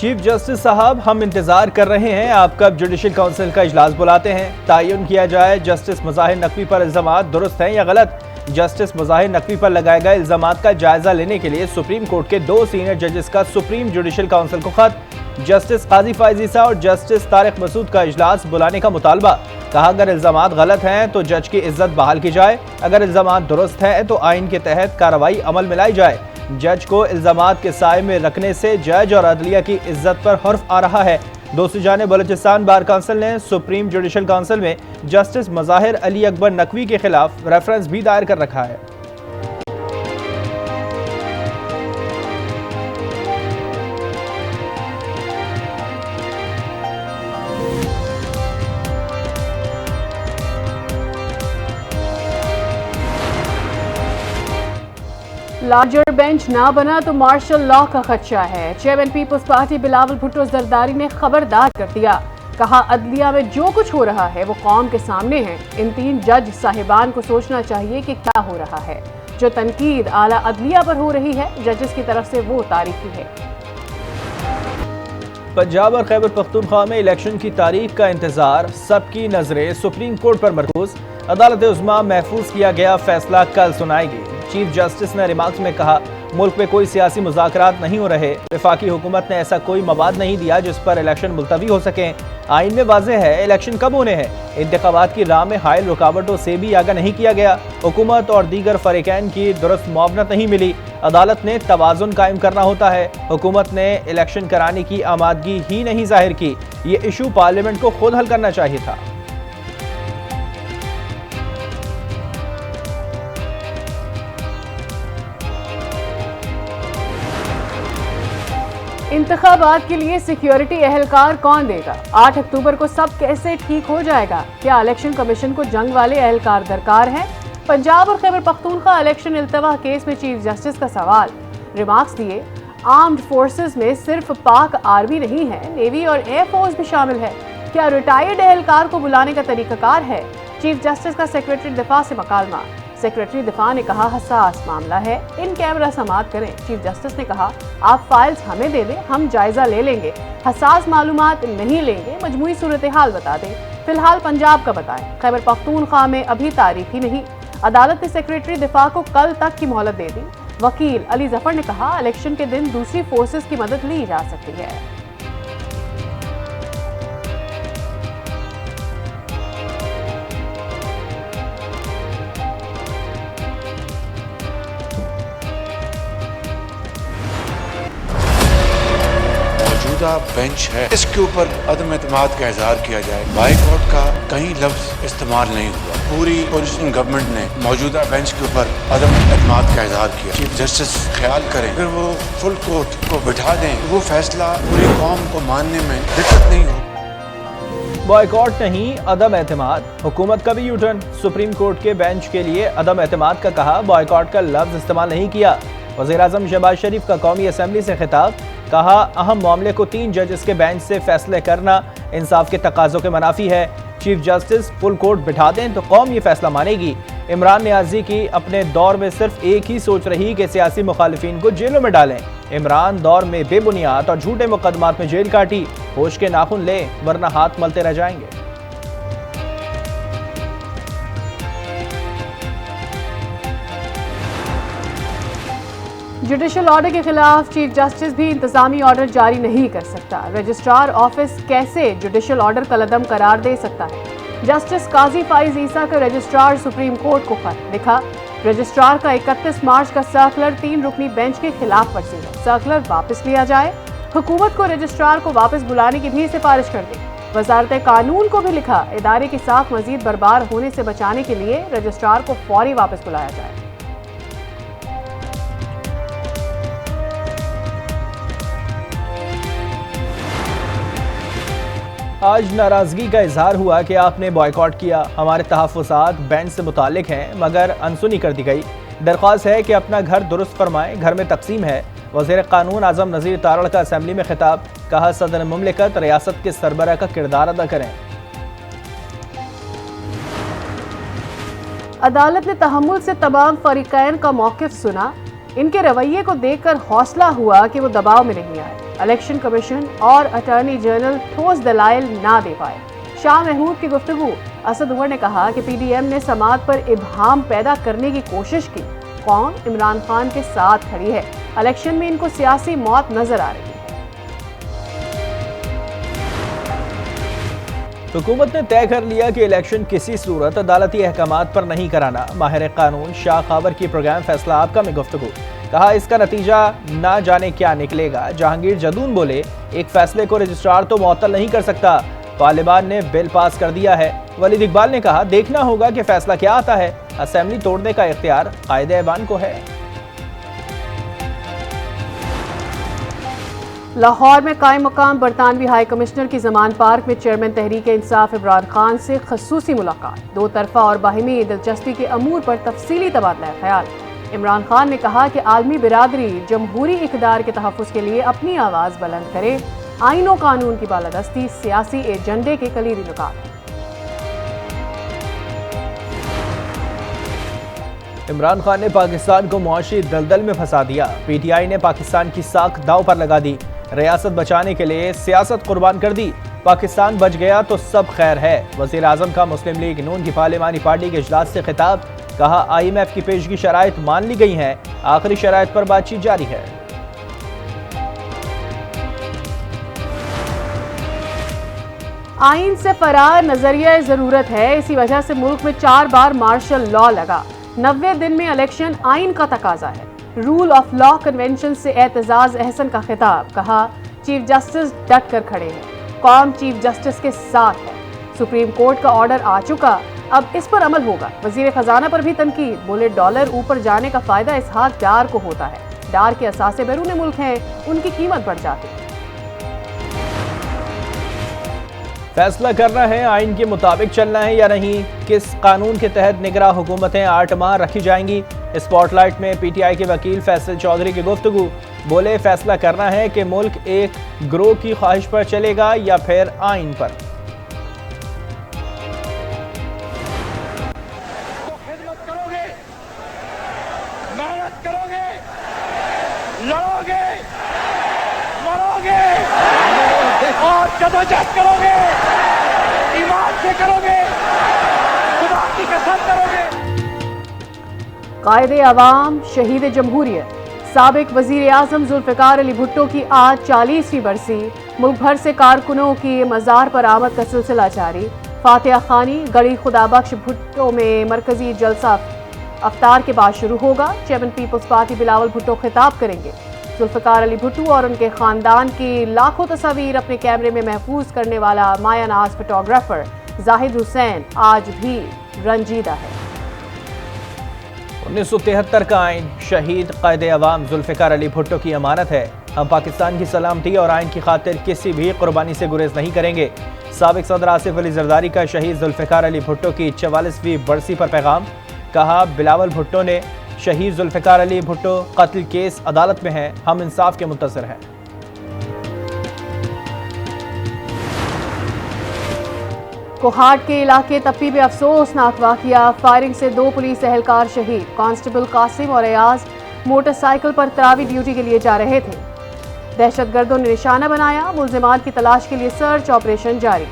Chief justice साहब, हम इंतजार कर रहे हैं आप कब जुडिशल काउंसिल का इजलास बुलाते हैं, तयन किया जाए जस्टिस मुज़ाहिर नकवी पर इल्जामात दुरुस्त हैं या गलत। जस्टिस मुज़ाहिर नकवी पर लगाए गए इल्जामात का जायजा लेने के लिए सुप्रीम कोर्ट के 2 सीनियर जजेस का सुप्रीम जुडिशल काउंसिल को खत। जस्टिस काजी फायज ईसा और जस्टिस तारिक मसूद का इजलास बुलाने का मुतालबा। कहा, अगर इल्जामात गलत हैं तो जज की इज्जत बहाल की जाए, अगर इल्जामात दुरुस्त हैं तो आइन के तहत कार्रवाई अमल में लाई जाए। जज को इल्जामात के साए में रखने से जज और अदलिया की इज्जत पर हर्फ आ रहा है। दूसरी जानिब बलूचिस्तान बार काउंसिल ने सुप्रीम जुडिशल काउंसिल में जस्टिस मुज़ाहिर अली अकबर नकवी के खिलाफ रेफरेंस भी दायर कर रखा है। लार्जर बेंच ना बना तो मार्शल लॉ का खदशा है। चेयरमैन पीपल्स पार्टी बिलावल भुट्टो जरदारी ने खबरदार कर दिया। कहा, अदलिया में जो कुछ हो रहा है वो कौम के सामने है। इन 3 जज साहिबान को सोचना चाहिए कि क्या हो रहा है। जो तनकीद आला अदलिया पर हो रही है जजेस की तरफ से वो तारीखी है। पंजाब और खैबर पख्तूनख्वा में इलेक्शन की तारीख का इंतजार, सबकी नजरें सुप्रीम कोर्ट पर मरकूज। अदालत उज़्मा महफूज किया गया फैसला कल सुनाएगी। चीफ जस्टिस ने रिमार्क्स में कहा, मुल्क में कोई सियासी मुज़ाकरात नहीं हो रहे। वफाकी हुकूमत ने ऐसा कोई मवाद नहीं दिया जिस पर इलेक्शन मुलतवी हो सकें। आइन में वाज़ेह है इलेक्शन कब होने हैं। इंतखाबात की राह में हायल रुकावटों से भी आगाह नहीं किया गया। हुकूमत और दीगर फरीकैन की दुरुस्त मुआवनत नहीं मिली। अदालत ने तवाज़ुन कायम करना होता है। हुकूमत ने इलेक्शन कराने की आमादगी ही नहीं जाहिर की। ये इशू पार्लियामेंट को खुद हल करना चाहिए था। इंतखाबात के लिए सिक्योरिटी एहलकार कौन देगा? 8 अक्टूबर को सब कैसे ठीक हो जाएगा? क्या इलेक्शन कमीशन को जंग वाले एहलकार दरकार हैं? पंजाब और खैबर पख्तूनख्वा इलेक्शन इल्तवा केस में चीफ जस्टिस का सवाल। रिमार्क्स दिए, आर्म्ड फोर्सेस में सिर्फ पाक आर्मी नहीं है, नेवी और एयरफोर्स भी शामिल है। क्या रिटायर्ड एहलकार को बुलाने का तरीकाकार है? चीफ जस्टिस का सेक्रेटरी दिफा से मकालमा। सेक्रेटरी दिफा ने कहा, हसास मामला है, इन कैमरा समात करें। चीफ जस्टिस ने कहा, आप फाइल्स हमें दे दें, हम जायजा ले लेंगे, हसास मालूमात नहीं लेंगे, मजमूई सूरत हाल बता दें। फिलहाल पंजाब का बताएं। खैबर पख्तूनख्वा में अभी तारीख ही नहीं। अदालत ने सेक्रेटरी दिफा को कल तक की मोहलत दे दी। वकील अली जफर ने कहा, इलेक्शन के दिन दूसरी फोर्सेस की मदद ली जा सकती है। बेंच है, इसके ऊपर अदम एतमाद का इजहार किया जाए। बाइकआउट का कहीं लफ्ज इस्तेमाल नहीं हुआ। पूरी पोजिशन गवर्नमेंट ने मौजूदा बेंच के ऊपर अदम एतमाद का इजहार किया। चीफ जस्टिस ख्याल करें, अगर वो फुल कोर्ट को बिठा दें, वो फैसला पूरी कौम को मानने में दिक्कत नहीं हो। बॉयकॉट नहीं, अदम एतमाद। हुकूमत का भी यूटर्न। सुप्रीम कोर्ट के बेंच के लिए अदम एतमाद का कहा, बॉयकॉट का लफ्ज इस्तेमाल नहीं किया। वज़ीर-ए-आज़म शहबाज शरीफ का कौमी असम्बली से खिताब। कहा, अहम मामले को 3 जजेस के बेंच से फैसले करना इंसाफ के तकाज़ों के मनाफी है। चीफ जस्टिस फुल कोर्ट बिठा दें तो कौम ये फैसला मानेगी। इमरान नियाजी की अपने दौर में सिर्फ एक ही सोच रही कि सियासी मुखालिफिन को जेलों में डालें। इमरान दौर में बेबुनियाद और झूठे मुकदमात में जेल काटी। होश के नाखून लें वरना हाथ मलते रह जाएंगे। जुडिशल ऑर्डर के खिलाफ चीफ जस्टिस भी इंतजामी ऑर्डर जारी नहीं कर सकता। रजिस्ट्रार ऑफिस कैसे जुडिशल ऑर्डर कलअदम करार दे सकता है? जस्टिस काजी फायज ईसा का रजिस्ट्रार सुप्रीम कोर्ट को खत लिखा। रजिस्ट्रार का 31 मार्च का सर्कुलर 3 रुकनी बेंच के खिलाफ वर्जी है। सर्कुलर वापस लिया जाए। हुकूमत को रजिस्ट्रार को वापस बुलाने की भी सिफारिश कर दी। वजारत कानून को भी लिखा, इदारे की साख मजीद बर्बाद होने से बचाने के लिए रजिस्ट्रार को फौरी वापस बुलाया जाए। आज नाराजगी का इजहार हुआ कि आपने बॉयकॉट किया। हमारे तहफ़्फ़ुज़ात बेंच से मुताल्लिक हैं मगर अनसुनी कर दी गई। दरख्वास्त है कि अपना घर दुरुस्त फरमाएं, घर में तकसीम है। वज़ीर कानून आज़म नज़ीर तारड़ का असम्बली में खिताब। कहा, सदर मुमलिकत रियासत के सरबराह का किरदार अदा करें। अदालत ने तहम्मुल से तमाम फरीकैन का मौक़िफ़ सुना। इनके रवैये को देखकर हौसला हुआ कि वो दबाव में नहीं आए। इलेक्शन कमीशन और अटॉर्नी जनरल ठोस दलाइल ना दे पाए। शाह महमूद की गुफ्तगू। असद उमर ने कहा कि पीडीएम ने समात पर इब्हाम पैदा करने की कोशिश की। कौम इमरान खान के साथ खड़ी है। इलेक्शन में इनको सियासी मौत नजर आ रही है। हुकूमत ने तय कर लिया कि इलेक्शन किसी सूरत अदालती अहकामात पर नहीं कराना। माहिर कानून शाह खावर की प्रोग्राम फैसला आपका में गुफ्तगू। कहा इसका नतीजा ना जाने क्या निकलेगा। जहांगीर जदून बोले एक फैसले को रजिस्ट्रार तो मुअत्तल नहीं कर सकता। तालिबान ने बिल पास कर दिया है। वलीद इकबाल ने कहा देखना होगा कि फैसला क्या आता है। असेंबली तोड़ने का इख्तियार कायदे ऐवान को है। लाहौर में कायम मकाम बरतानवी हाई कमिश्नर की जमान पार्क में चेयरमैन तहरीक इंसाफ इमरान खान से खसूसी मुलाकात। दो तरफा और बाहिमी दिलचस्पी के अमूर पर तफसीली तबादला ख्याल। इमरान खान ने कहा कि आलमी बिरादरी जमहूरी इक़दार के तहफ़्फ़ुज़ के लिए अपनी आवाज़ बुलंद करे। आईन और कानून की बालादस्ती सियासी एजेंडे के कलीदी नुकात। इमरान खान ने पाकिस्तान को मुआशी दलदल में फंसा दिया। पीटीआई ने पाकिस्तान की साख दांव पर लगा दी। रियासत बचाने के लिए सियासत कुर्बान कर दी। पाकिस्तान बच गया तो सब खैर है। वज़ीर आज़म का मुस्लिम लीग नून की पार्लिमानी पार्टी के इजलास से खिताब। कहा IMF की पेशगी शराइत मान ली गई हैं। आखिरी शराइत पर बातचीत जारी है। आइन से फरार नजरिया जरूरत है। इसी वजह से मुल्क में 4 बार मार्शल लॉ लगा। 90 दिन में इलेक्शन आइन का तकाजा है। रूल ऑफ लॉ कन्वेंशन से एतजाज अहसन का खिताब। कहा चीफ जस्टिस डट कर खड़े हैं। कौम चीफ जस्टिस के साथ है। सुप्रीम कोर्ट का ऑर्डर आ चुका, अब इस पर अमल होगा। वजीर खजाना पर भी तनकीद। बोले डॉलर ऊपर जाने का फायदा इसहाक डार को होता है। डार के असासे बैरून मुल्क हैं, उनकी कीमत बढ़ जाती है। फैसला करना है आइन के मुताबिक चलना है या नहीं। किस कानून के तहत निगरां हुकूमतें 8 माह रखी जाएंगी। स्पॉटलाइट में पीटीआई के वकील फैसल चौधरी की गुफ्तगू। बोले फैसला करना है कि मुल्क एक ग्रोह की ख्वाहिश पर चलेगा या फिर आइन पर। तो खिदमत करोगे, मेहनत करोगे, लड़ोगे, मरोगे और जदोजहद करोगे, ईमान से करोगे, खुदा की कसम करोगे। कायदे अवाम शहीद जमहूरियत साबिक वजीर आजम जुल्फ़िकार अली भुट्टो की आज 40वीं बरसी। मुल्क भर से कारकुनों की मज़ार पर आमद का सिलसिला जारी। फातिहा खानी गढ़ी खुदाबख्श भुट्टो में मरकजी जलसा अफ्तार के बाद शुरू होगा। चेयरमैन पीपल्स पार्टी बिलावल भुट्टो खिताब करेंगे। जुल्फ़िकार अली भुट्टो और उनके खानदान की लाखों तस्वीर अपने कैमरे में महफूज करने वाला मायानाज फोटोग्राफर जाहिद हुसैन आज भी रंजीदा है। 1973 का आइन शहीद कायदे अवाम जुल्फ़िकार अली भुट्टो की अमानत है। हम पाकिस्तान की सलामती और आइन की खातिर किसी भी कुर्बानी से गुरेज नहीं करेंगे। साबिक सदर आसिफ अली जरदारी का शहीद जुल्फ़िकार अली भुट्टो की 44वीं बरसी पर पैगाम। कहा बिलावल भुट्टो ने शहीद जुल्फ़िकार अली भुट्टो कत्ल केस अदालत में है। हम इंसाफ के मुंतज़िर हैं। कोहाट के इलाके तप्पी में अफसोसनाक वाकया। फायरिंग से 2 पुलिस एहलकार शहीद। कांस्टेबल कासिम और अयाज मोटरसाइकिल पर तरावी ड्यूटी के लिए जा रहे थे। दहशतगर्दों ने निशाना बनाया। मुल्जिमान की तलाश के लिए सर्च ऑपरेशन जारी।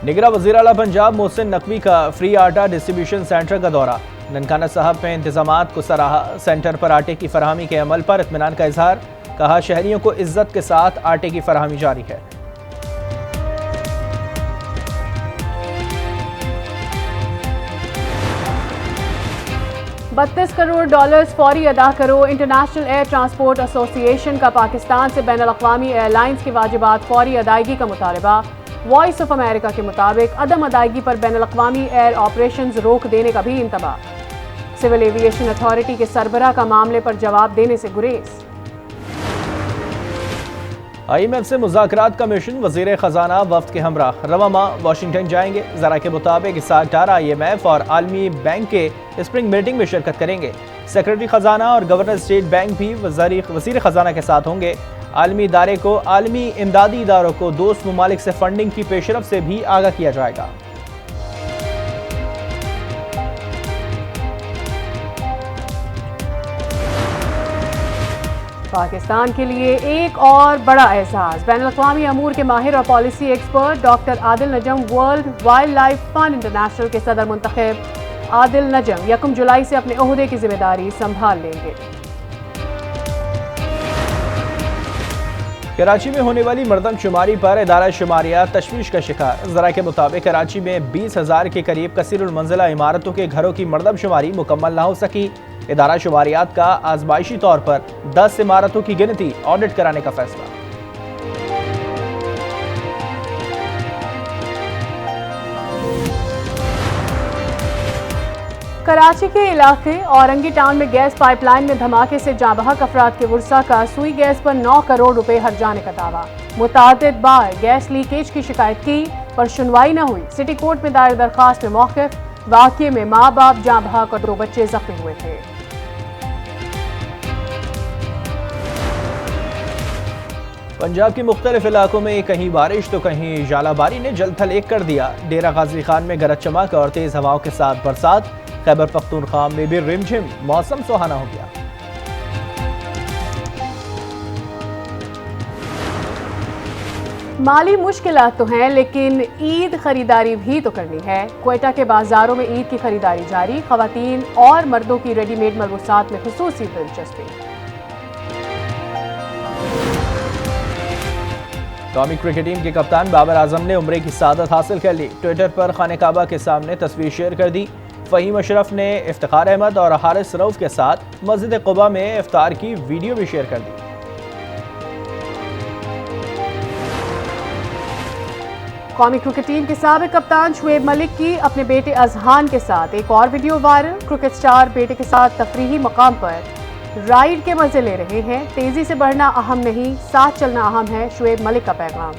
निगरां वज़ीर आला पंजाब मोहसिन नकवी का फ्री आटा डिस्ट्रीब्यूशन सेंटर का दौरा। ननकाना साहब में इंतजामात को सराहा। सेंटर पर आटे की फराहमी के अमल पर इत्मीनान का इजहार। कहा शहरियों को इज्जत के साथ आटे की फराहमी जारी है। $32 करोड़ फौरी अदा करो। इंटरनेशनल एयर ट्रांसपोर्ट एसोसिएशन का पाकिस्तान से बैन अल-अक़वामी एयरलाइंस की वाजिबात फौरी अदायगी का मुतालबा। वॉइस ऑफ अमेरिका के मुताबिक अदम अदायगी पर बैन अल-अक़वामी एयर ऑपरेशंस रोक देने का भी इंतबाह। सिविल एविएशन अथॉरिटी के सरबराह का मामले पर जवाब देने से गुरेज। IMF से मुज़ाकरात का मिशन वज़ीर ख़जाना वफ़द के हमराह रवा माह वाशिंगटन जाएंगे। ज़रा के मुताबिक इस साल 18 IMF और आलमी बैंक के स्प्रिंग मीटिंग में शिरकत करेंगे। सेक्रेटरी ख़जाना और गवर्नर स्टेट बैंक भी वज़ीर ख़जाना के साथ होंगे। आलमी इदारे को आलमी इमदादी इदारों को दोस्त ममालिक से फंडिंग की पेशरफ से भी आगाह किया जाएगा। पाकिस्तान के लिए एक और बड़ा एहसास। बैनुल-अक़वामी अमूर के माहिर और policy expert doctor Adil Najam World Wildlife Fund International के सदर मुंतखब आदिल नजम 1 जुलाई से अपने ओहदे की जिम्मेदारी संभाल लेंगे। कराची में होने वाली मरदमशुमारी पर इदारा शुमारियात तशवीश का शिकार। ज़रा के मुताबिक कराची में 20,000 के करीब कसीरुल मंजिला इमारतों के घरों की मरदमशुमारी मुकम्मल ना हो सकी। इदारा शुमारियात का आजमाइशी तौर पर 10 इमारतों की गिनती ऑडिट कराने का फैसला। कराची के इलाके औरंगी टाउन में गैस पाइपलाइन में धमाके से जाँ बहक अफराद के वर्सा का सुई गैस पर 9 करोड़ रुपए हर जाने का दावा। मुतादिद बार गैस लीकेज की शिकायत की पर सुनवाई न हुई। सिटी कोर्ट में दायर दरखास्त में मौक़िफ़। वाक़ये में माँ बाप जाँ बहक और 2 बच्चे जख्मी हुए थे। पंजाब के मुख्तलिफ इलाकों में कहीं बारिश तो कहीं जालाबारी ने जल थल एक कर दिया। डेरा गाजी खान में गरज चमक और तेज हवाओं के साथ बरसात। खैबर पख्तूनख्वा में भी रिमझिम मौसम सुहाना हो गया। माली मुश्किलात तो हैं, लेकिन ईद खरीदारी भी तो करनी है। क्वेटा के बाजारों में ईद की खरीदारी जारी। खवातीन और मर्दों की रेडीमेड मलबूसात में खुसूसी दिलचस्पी। कौमी क्रिकेट टीम के कप्तान बाबर आजम ने उम्रे की सादत हासिल कर ली। ट्विटर पर खाने काबा के सामने तस्वीर शेयर कर दी। फ़हीम अशरफ ने इफ्तिखार अहमद और हारिस रऊफ के साथ मस्जिद क़ुबा में इफ्तार की वीडियो भी शेयर कर दी। कौमी क्रिकेट टीम के साबिक कप्तान शुएब मलिक की अपने बेटे अजहान के साथ एक और वीडियो वायरल। क्रिकेट स्टार बेटे के साथ तफरीही मकाम पर राइड के मजे ले रहे हैं। तेजी से बढ़ना अहम नहीं, साथ चलना अहम है, शुएब मलिक का पैगाम।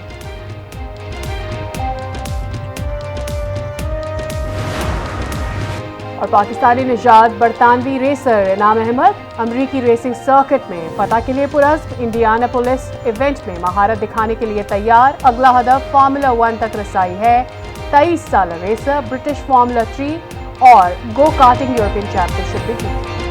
और पाकिस्तानी निजात बरतानवी रेसर इनाम अहमद अमरीकी रेसिंग सर्किट में फतह के लिए पुरस्क। इंडियानापोलिस इवेंट में महारत दिखाने के लिए तैयार। अगला हदफ फार्मूला 1 तक रसाई है। 23 साल रेसर ब्रिटिश फार्मूला 3 और गो कार्टिंग यूरोपियन चैंपियनशिप भी जीती।